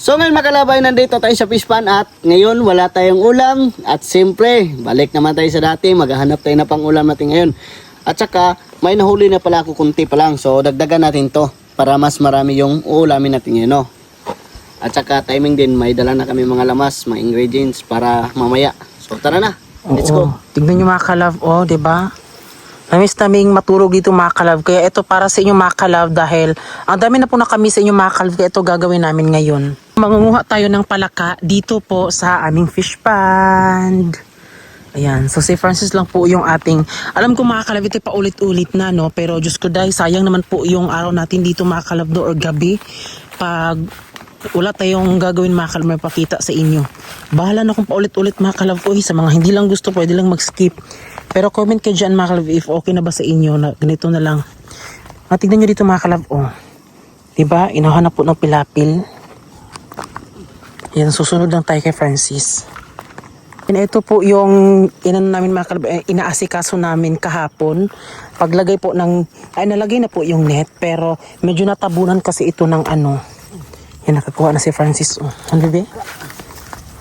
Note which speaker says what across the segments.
Speaker 1: So ngayon mga kalabay, nandito tayo sa fish pan at ngayon wala tayong ulam at siyempre balik naman tayo sa dati, maghahanap tayo na pang ulam natin ngayon. At saka may nahuli na pala ako kunti pa lang, so dagdagan natin to para mas marami yung ulamin natin ngayon, no? At saka timing din, may dala na kami mga lamas, mga ingredients para mamaya. So tara na, let's go.
Speaker 2: Tignan nyo mga kalab, oh, diba? Namiss naming matulog dito mga kalab. Kaya ito para sa inyo mga kalab dahil ang dami na po na kami sa inyo mga kalab. Kaya ito gagawin namin ngayon. Mangunguha tayo ng palaka dito po sa aming fish pond. Ayan. So si Francis lang po yung ating, alam ko mga kalab ito pa ulit-ulit na, no? Pero Diyos ko dahil sayang naman po yung araw natin dito mga kalab do or gabi. Pag wala tayong gagawin mga kalab, may pakita sa inyo. Bahala na kung paulit-ulit mga kalab ko. Sa mga hindi lang gusto, pwede lang mag-skip. Pero comment kayo dyan mga kalab if okay na ba sa inyo na ganito na lang. Tignan nyo dito mga kalab, oh. Diba? Inahanap po ng pilapil. Yan, susunod lang tayo kay Francis. And ito po yung inano namin mga kalab, inaasikaso namin kahapon. Paglagay po ng, nalagay na po yung net pero medyo natabunan kasi ito ng ano. Yan, nakakuha na si Francis. Oh. Ano ba?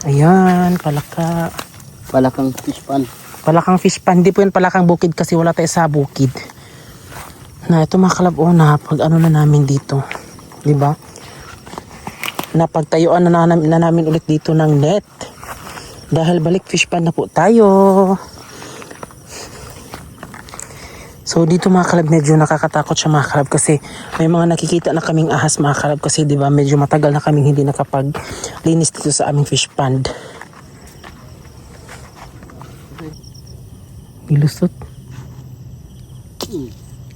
Speaker 2: Ayan, palaka.
Speaker 1: Palakang fish pan.
Speaker 2: Palakang fish pan. Hindi po yan palakang bukid kasi wala tayo sa bukid. Na ito mga kalab, oh, pag ano na namin dito. Diba? Napagtayuan na namin ulit dito ng net. Dahil balik fish pan na po tayo. So dito mga kalab, medyo nakakatakot siya mga kalab kasi may mga nakikita na kaming ahas mga kalab kasi diba medyo matagal na kaming hindi nakapaglinis dito sa aming fish pond. Ilusot.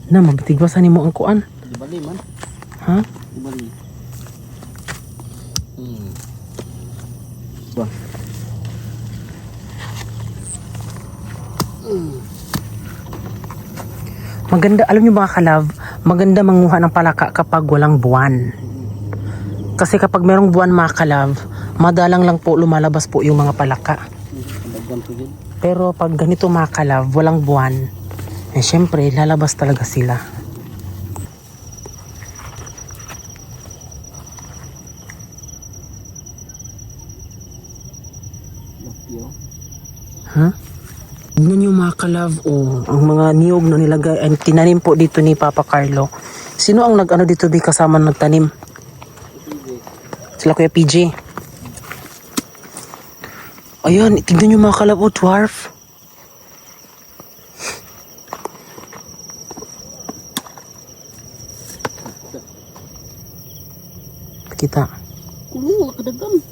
Speaker 2: Na, mabitigwasan mo ang kuan.
Speaker 1: Di bali man.
Speaker 2: Ha?
Speaker 1: Di bali. Ba.
Speaker 2: Maganda, alam niyo mga kalab, maganda manguha ng palaka kapag walang buwan. Kasi kapag merong buwan mga kalab, madalang lang po lumalabas po yung mga palaka. Pero pag ganito mga kalab, walang buwan, syempre lalabas talaga sila. Ha? Tignan nyo mga kalab, oh, ang mga niyog na nilagay, ay tinanim po dito ni Papa Carlo. Sino ang nag-ano dito di kasama nagtanim? Sila Kuya PJ. Ayan, tignan nyo mga kalab, oh, dwarf. Kita.
Speaker 1: Kadagan.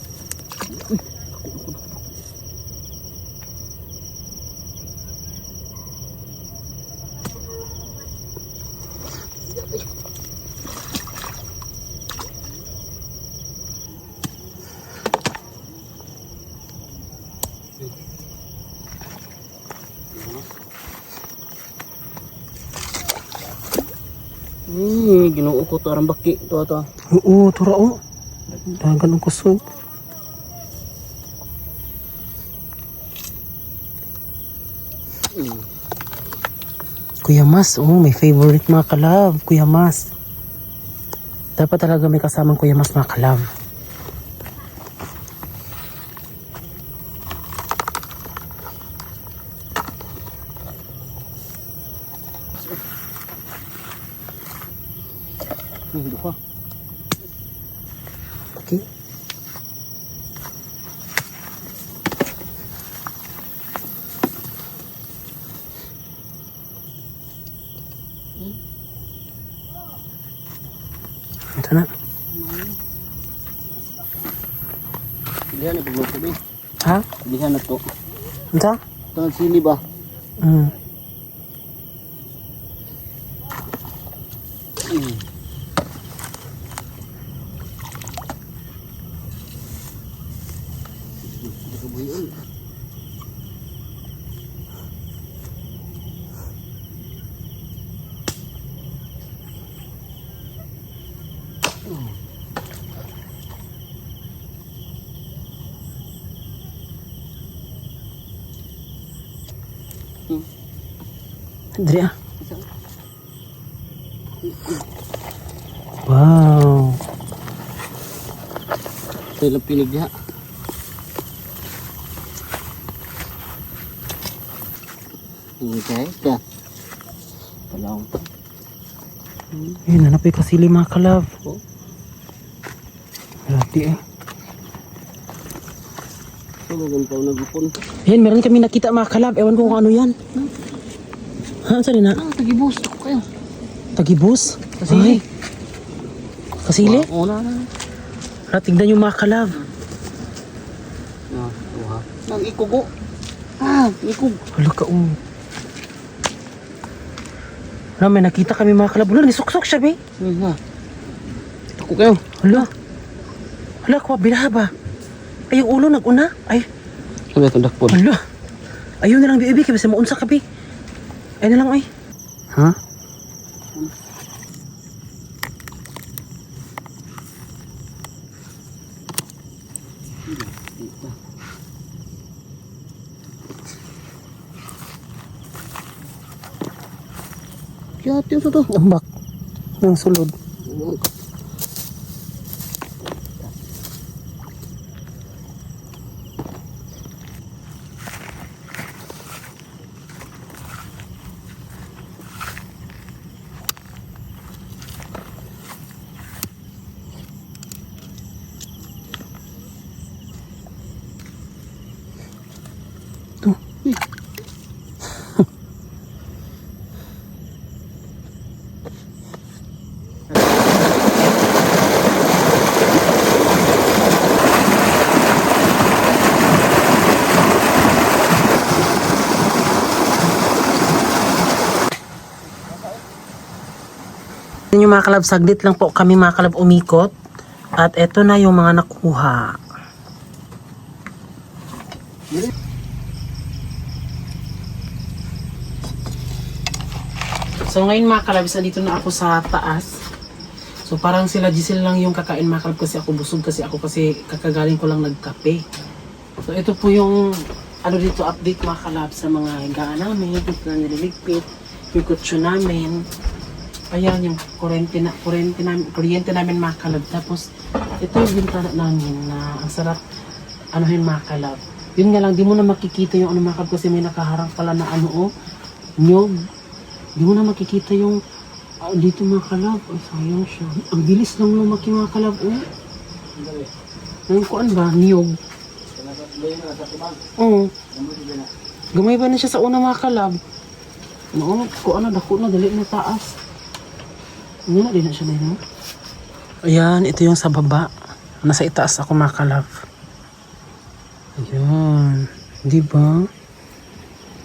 Speaker 1: Ginoo ko to arang baki to.
Speaker 2: Oo, tura o. Dagan ang kusog. Kuya Mas, oh, may favorite mga kalab. Kuya Mas. Dapat talaga may kasamang Kuya Mas mga kalab. Okay. Ito na.
Speaker 1: Pilihan na pagluto ba?
Speaker 2: Ha?
Speaker 1: Pilihan na to.
Speaker 2: Ito?
Speaker 1: Ito ang sili ba?
Speaker 2: Andrea. Wow.
Speaker 1: Tayo lang pinig diha. Okay, ka. Palawang pa.
Speaker 2: Ayun, nanapay kasili mga kalab.
Speaker 1: Oh.
Speaker 2: Lati eh.
Speaker 1: Sumugan pa nagupon.
Speaker 2: Ayan, meron kami nakita mga kalab. Ewan ko kung ano yan. Ha, saan na?
Speaker 1: Tagibus ako kayo.
Speaker 2: Tagibus?
Speaker 1: Kasili.
Speaker 2: Ay. Kasili?
Speaker 1: Oo na.
Speaker 2: Tignan yung mga kalab.
Speaker 1: Nang ikugo. Ah, ikug.
Speaker 2: Hala ka Hala, may nakita kami mga kalab. Hala, nisuksok siya, be.
Speaker 1: Ako kayo.
Speaker 2: Hala. Hala, kuha, binaha ba? Ay, yung ulo nag-una. Ay,
Speaker 1: Sabi itong dakpon.
Speaker 2: hala. Ayun na lang, be, kasi maunsa ka, be. Ay na lang, ay.
Speaker 1: Ha? Kaya tiyo sa to.
Speaker 2: Tambak. Ng sulod. Yun yung mga kalab, saglit lang po kami mga kalab umikot. At eto na yung mga nakuha. So ngayon mga kalab, dito na ako sa taas. So parang sila Giselle lang yung kakain mga kalab kasi ako busog kasi kakagaling ko lang nagkape. So ito po yung ano dito update mga kalab sa mga higaan namin, ito na nililigpit, yung kutso namin. Ayan yung kuryente namin mga kalab. Tapos ito yung bintana namin na ang sarap anuhin mga kalab. Yun nga lang, di mo na makikita yung ano mga kalab kasi may nakaharang pala na ano nyog. Di mo na makikita yung dito mga kalab. Ay sayang siya. Ang bilis lang lumaki mga kalab. Ngayon kuan ba? Niyog. Oo. Gamay ba na siya sa una mga kalab? Ano, kuan na, dako na, dali na taas. Hindi na, di na siya na yun. Ayan, ito yung sa baba. Nasa itaas ako mga kalab. Ayan. Di ba?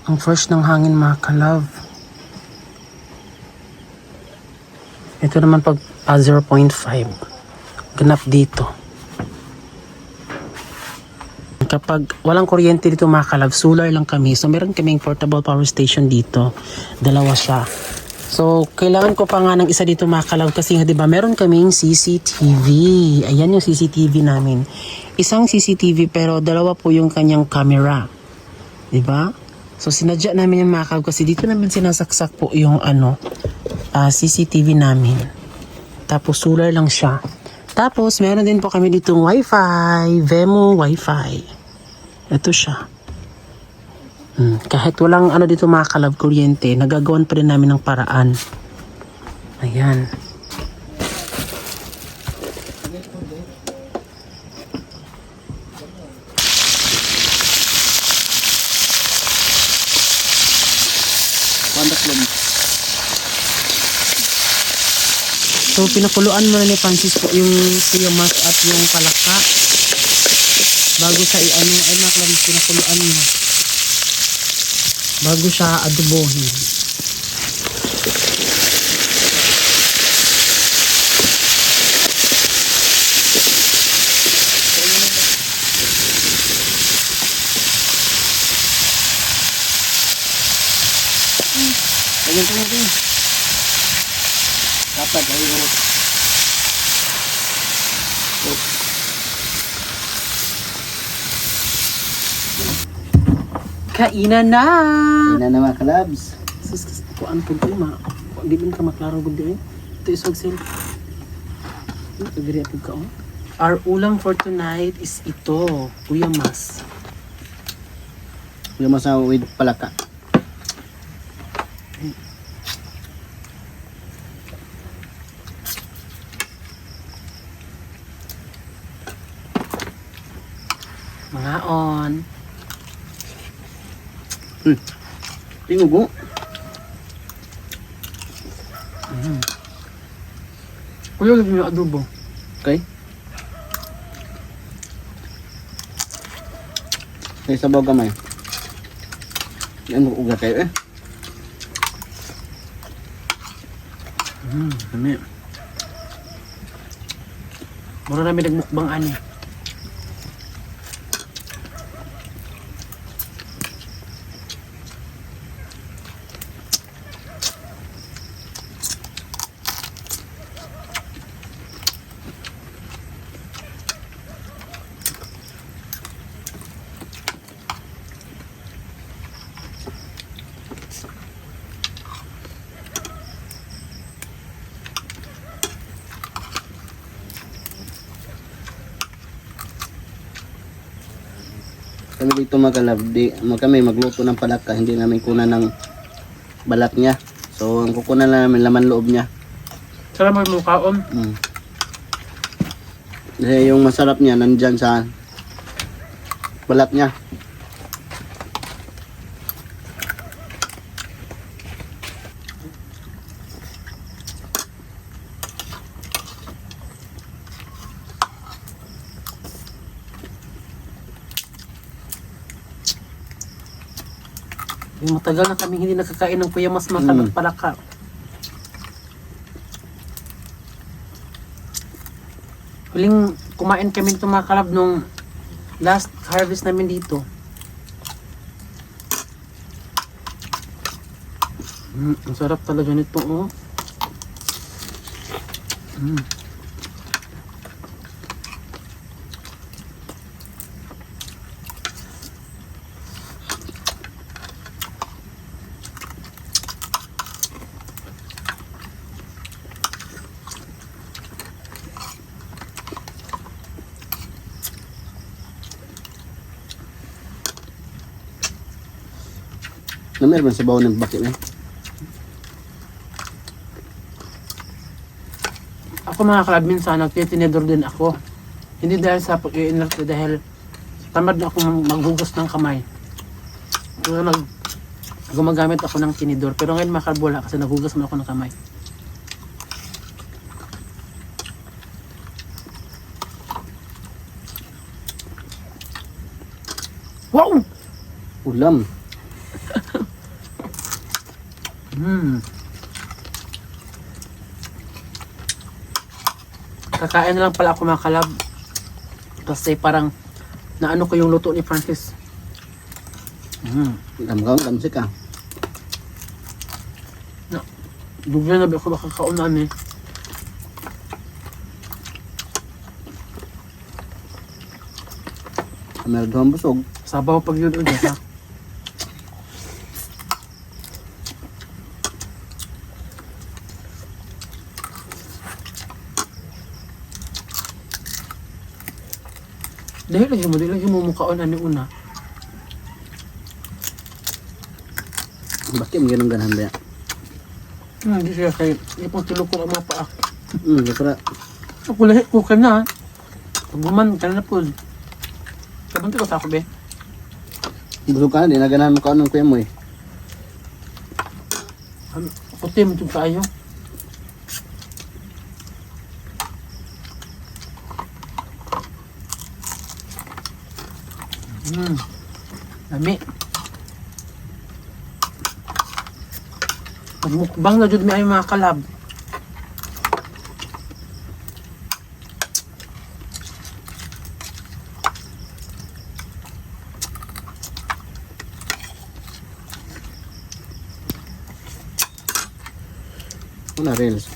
Speaker 2: Ang fresh ng hangin mga kalab. Ito naman pag 0.5. Ganap dito. Kapag walang kuryente dito mga kalab, solar lang kami. So meron kaming portable power station dito. Dalawa siya. So kailangan ko pa nga ng isa dito mga kalab kasi nga 'di ba meron kaming CCTV. Ayan yung CCTV namin. Isang CCTV pero dalawa po yung kanyang camera. 'Di ba? So sinadya namin yung mga kalab kasi dito naman sinasaksak po yung CCTV namin. Tapos solar lang siya. Tapos meron din po kami ditong wifi, Vemo wifi. Ito siya. Kahit walang dito mga kalab kuryente, nagagawan pa rin namin ng paraan. Ayan. So, pinakuluan mo na ni Francis po yung siyamas at yung palaka. Bago siya ay mga kalab, pinakuluan niya. Bago siya adobohin.
Speaker 1: Ayan ko natin. Dapat ay urot.
Speaker 2: Kainan na!
Speaker 1: Ina na mga kalabs.
Speaker 2: Sus, kuan po ito ma. Di ba ka maklaro ko din? Ito isog sila. Ito diri po ka Our ulam for tonight is ito, Kuya Mas.
Speaker 1: Yung masa with palaka.
Speaker 2: Mga on.
Speaker 1: Tingugo.
Speaker 2: Kuya, lagi yung adobo.
Speaker 1: Okay. May sabaw gamay. Yan mo ugat kayo eh.
Speaker 2: Dami. Mura namin nagmukbang ani.
Speaker 1: Kami dito magalab, kami magluto ng palaka, hindi namin kunan ng balat niya. So, ang kukunan lang namin laman loob niya.
Speaker 2: Sarap mo yung kaon.
Speaker 1: Kasi yung masarap niya nandyan sa balat niya.
Speaker 2: Yung matagal na kami hindi nakakain ng Kuya Mas matabang palaka. Huling kumain kami nito mga kalab nung last harvest namin dito. Ang sarap talaga nito, oh.
Speaker 1: Nameron man sa bawo ng bakit na.
Speaker 2: Ako mga kalab, minsan nagtitinidor din ako. Hindi dahil sa pag-iinerte, dahil tamad na ako maghugas ng kamay. Kaya gumagamit ako ng tinidor. Pero ngayon mga kalab, wala kasi naghugas mo ako ng kamay. Wow!
Speaker 1: Ulam.
Speaker 2: Kakain na lang pala ako mga kalab. Kasi parang naano ko yung luto ni Francis.
Speaker 1: Gamsi ka.
Speaker 2: Dugyan na ba ako makakaunan eh.
Speaker 1: Meron doon busog.
Speaker 2: Sabaw pag yun ulit ha. Dahil lagi mo mukhaon ani una.
Speaker 1: Bakit mo ganun ganahan ba?
Speaker 2: Hindi siya kay ipong tulog ko ang mga paa.
Speaker 1: Lakra.
Speaker 2: Ako lahi ko ka na. Pagbuman ka na po. Sabunti ko sa ako be.
Speaker 1: Busog ka na, di na ganahan mo kaon ng kuya mo eh.
Speaker 2: Puti mo sa ayo. Dami. Magmukbang na jud mi ay mga kalab.
Speaker 1: Wala reels.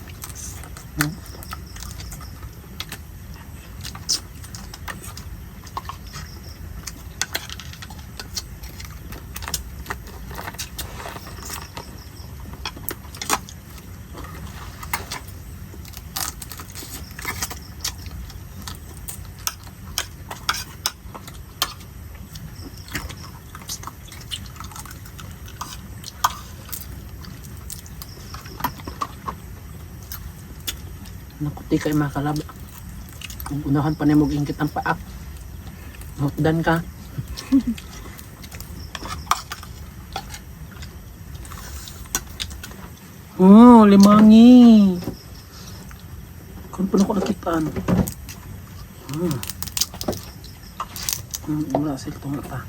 Speaker 2: Nakuti kay mga kalab. Kung unahan pa niya mag-ingkit ang paak. Hotdan ka. Oh, limangi. Kung pa na ko nakitaan. Wala sila itong mata.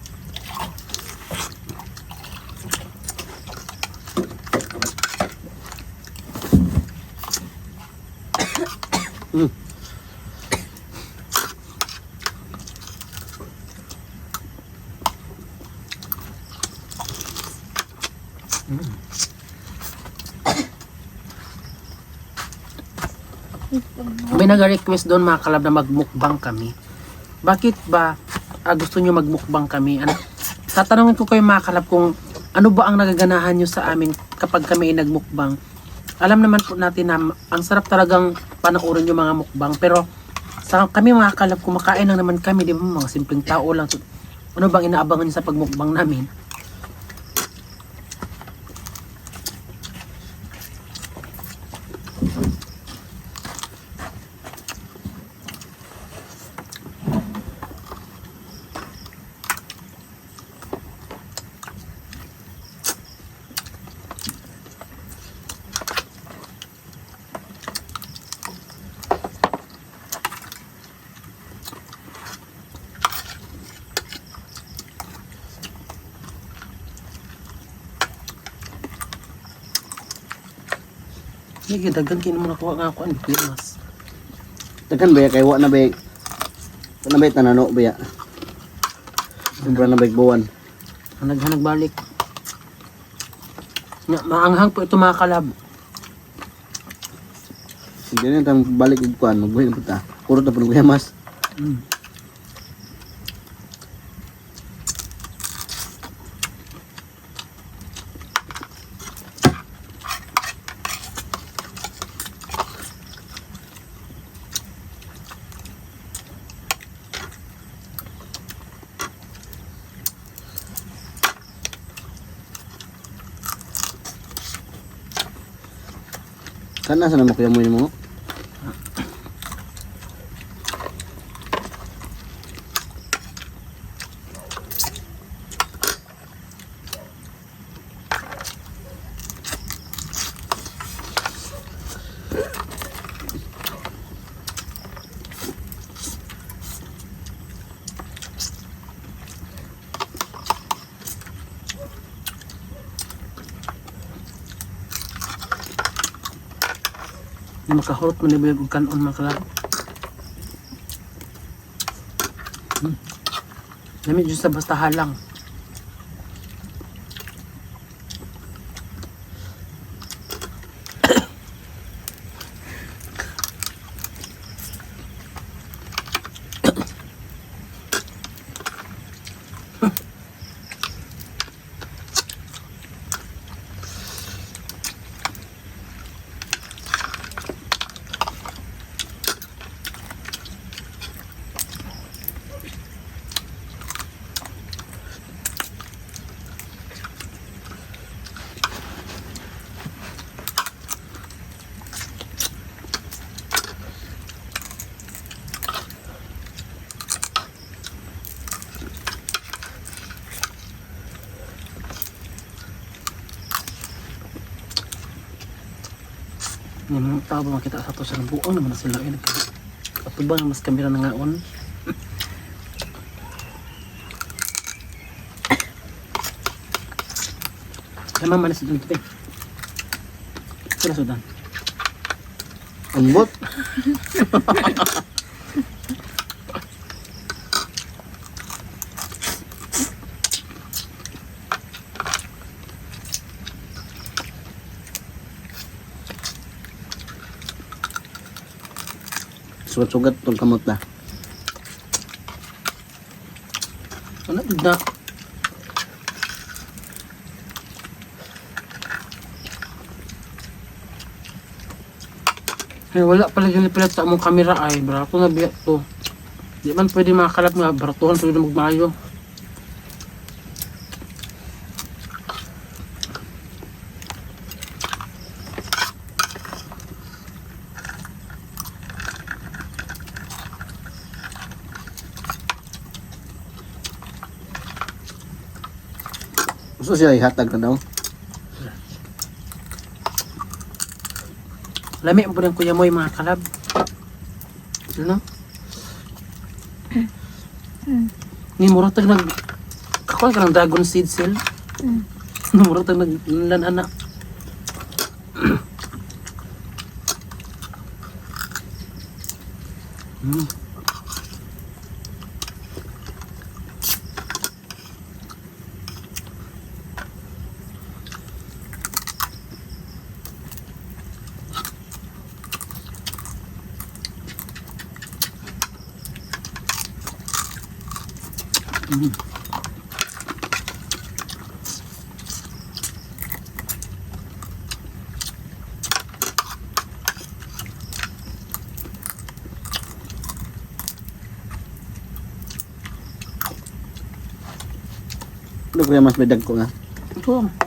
Speaker 2: May nag-request doon mga kalab na magmukbang kami. Bakit ba gusto nyo magmukbang kami? Tatanungin ko kayo mga kalab kung ano ba ang nagaganahan nyo sa amin kapag kami ay nagmukbang. Alam naman po natin na ang sarap talagang panoorin yung mga mukbang. Pero sa kami mga kalab, kumakain lang naman kami, di ba? Mga simpleng tao lang. So, ano bang inaabangan nyo sa pagmukbang namin? Sige, daggan kayo naman nakuha nga ako. Ano, mas.
Speaker 1: Tagan ba ya kay wa na ba tanano ba ya? Sobra na ba buwan.
Speaker 2: Hanag balik. Maanghang po ito mga kalab.
Speaker 1: Sige na tang balik ug kuan magbuhi na puta. Kurot na pud kuya mas. Kana sa namo kuya mo mo?
Speaker 2: Na makahurot mo ni Bayag og kanon mga kalab. Dami dyan sa basta halang. Yung mga tao ba makita sa to sa buong naman na sila ay nagkatubang mas kamera na ngaon. Kaya mama na si Don Tipe. Sila Sudan.
Speaker 1: Ambot. Sugat-sugat tong kamot na.
Speaker 2: Ano na? Ay, wala pala yung ipilat sa among kamera ay barato na biyak to. Di man pwede makakalap nga baratuhan pwede magmayo.
Speaker 1: Gusto siya ihatag na daw.
Speaker 2: Lami mo po ng Kuya Moy mga kalab. Ano? Ni mura tag nag kakoy ka ng dragon seed cell. Mura tag nag anak.
Speaker 1: Ano kaya mas may dagko nga?
Speaker 2: Ito.